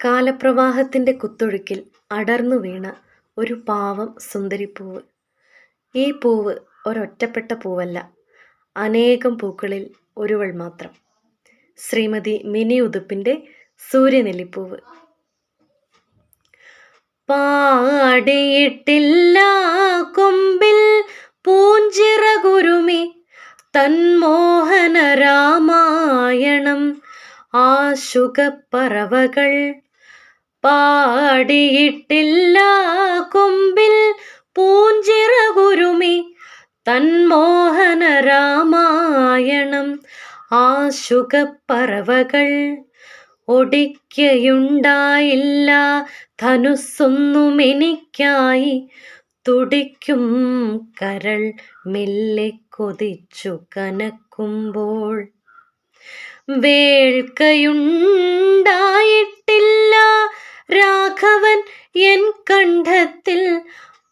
കാലപ്രവാഹത്തിൻ്റെ കുത്തൊഴുക്കിൽ അടർന്നു വീണ ഒരു പാവം സുന്ദരിപ്പൂവ്. ഈ പൂവ് ഒരൊറ്റപ്പെട്ട പൂവല്ല, അനേകം പൂക്കളിൽ ഒരുവൾ മാത്രം. ശ്രീമതി മിനി ഉതുപ്പിൻ്റെ സൂര്യനെല്ലിപ്പൂവ്. പാടിയിട്ടില്ല കൊമ്പിൽ പൂഞ്ചിറകുരുമി തന്മോഹന രാമായണം ആശുകപ്പറവകൾ. പാടിയിട്ടില്ല കൊമ്പിൽ പൂഞ്ചിറകുരുമി തന്മോഹന രാമായണം ആശുകപ്പറവകൾ. ഒടിക്കയുണ്ടായില്ല ധനുസ്സൊന്നുമെനിക്കായി, തുടിക്കും കരൾ മെല്ലെ കൊതിച്ചു കനക്കുമ്പോൾ. വേൾക്കയുണ്ടായിട്ടില്ല രാഘവൻ എൻ കണ്ഠത്തിൽ,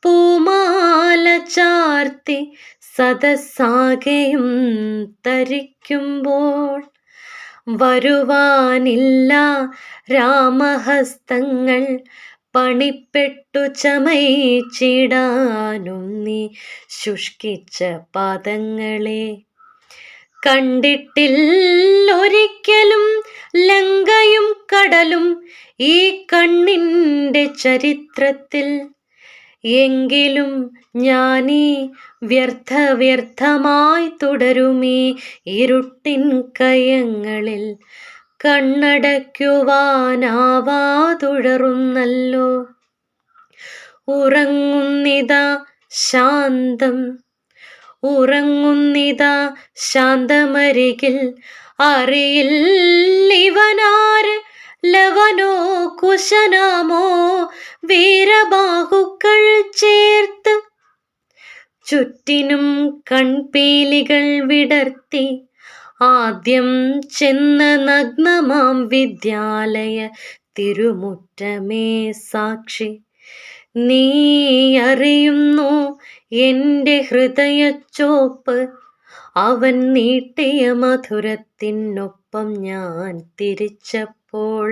പൂമാല ചാർത്തി സദസാകെയും തരിക്കുമ്പോൾ. വരുവാനില്ല രാമഹസ്തങ്ങൾ പണിപ്പെട്ടു ചമയിച്ചിടാനും നീ ശുഷ്കിച്ച പാദങ്ങളെ. കണ്ടിട്ടില്ലൊരിക്കലും ലങ്കയും കടലും ഈ കണ്ണിൻ്റെ ചരിത്രത്തിൽ. എങ്കിലും ഞാനീ വ്യർത്ഥമായി തുടരുമീ ഇരുട്ടിൻ കയങ്ങളിൽ. കണ്ണടയ്ക്കുവാനാവാതുഴറുന്നല്ലോ. ഉറങ്ങുന്നിതാ ശാന്തം, ഉറങ്ങുന്നിതാ ശാന്തമരികിൽ. അറിയില്ലിവനാര്, ലവനോ കുശനാമോ വീരബാഹുക്കൾ ചേർത്ത്. ചുറ്റിനും കൺപീലികൾ വിടർത്തി ആദ്യം ചെന്ന നഗ്നമാം വിദ്യാലയ തിരുമുറ്റമേ സാക്ഷി. നീ അറിയുന്നു എൻ്റെ ഹൃദയച്ചോപ്പ്, അവൻ നീട്ടിയ മധുരത്തിനൊപ്പം ഞാൻ തിരിച്ചപ്പോൾ.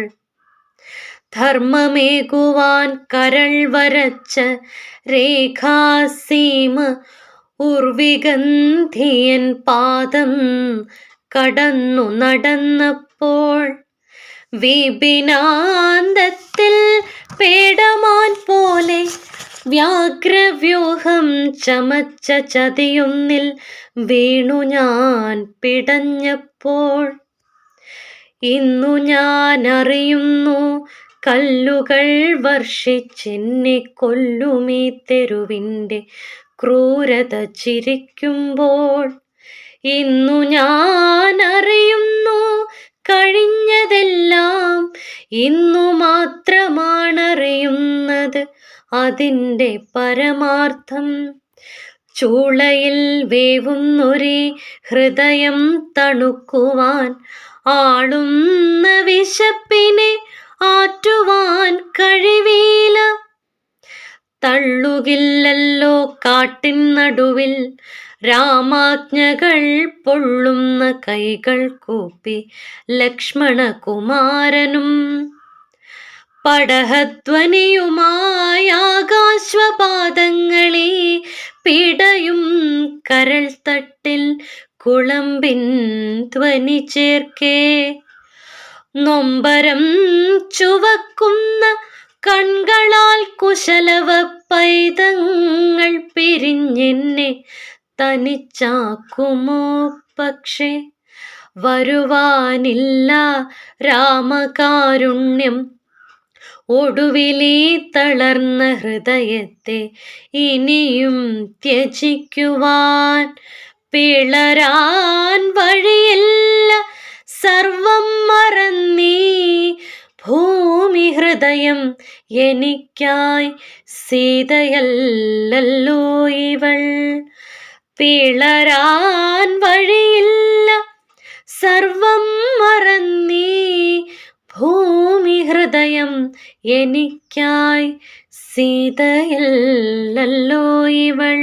ധർമ്മമേകുവാൻ കരൾ വരച്ച രേഖാസീമ ഉർവിഗന്ധിയൻ പാദം കടന്നു നടന്നപ്പോൾ. വിപിനാന്തത്തിൽ പേടമാൻ പോലെ വ്യാഘ്രവ്യൂഹം ചമച്ച ചതിയൊന്നിൽ വീണു ഞാൻ പിടഞ്ഞപ്പോൾ. ഇന്നു ഞാൻ അറിയുന്നു കല്ലുകൾ വർഷിച്ചെന്നെ കൊല്ലുമീ തെരുവിൻ്റെ ക്രൂരത ചിരിക്കുമ്പോൾ. ഇന്നു ഞാൻ അറിയുന്നു കഴിഞ്ഞതെല്ലാം ഇന്നു മാത്രമാണറിയുന്നത് അതിൻ്റെ പരമാർത്ഥം. ചൂളയിൽ വേവുന്നൊരേ ഹൃദയം തണുക്കുവാൻ, ആളുന്ന വിശപ്പിനെ ആറ്റുവാൻ കഴിവില്ല. തള്ളുകില്ലല്ലോ കാട്ടിൻ നടുവിൽ രാമാജ്ഞകൾ പൊള്ളുന്ന കൈകൾ കൂപ്പി ലക്ഷ്മണകുമാരനും. പടഹധ്വനിയുമായി ആകാശ്വപാദങ്ങളെ പിടയും കരൾ തട്ടിൽ കുളമ്പിൻ ധ്വനി ചേർക്കേ. നൊമ്പരം ചുവക്കുന്ന കൺകളാൽ കുശലവ പൈതങ്ങൾ പിരിഞ്ഞെന്നെ തനിച്ചാക്കുമോ പക്ഷേ. വരുവാനില്ല രാമകാരുണ്യം ഒടുവിലീ തളർന്ന ഹൃദയത്തെ ഇനിയും ത്യജിക്കുവാൻ. പിളരാൻ വഴിയില്ല സർവം മറന്നീ ഭൂമി ഹൃദയം എനിക്കായി സീതയല്ലല്ലോ ഇവൾ. പിളരാൻ വഴിയില്ല സർവം മറന്നീ ഭൂമി ഹൃദയം എനിക്കായി സീതയല്ലല്ലോ ഇവൾ.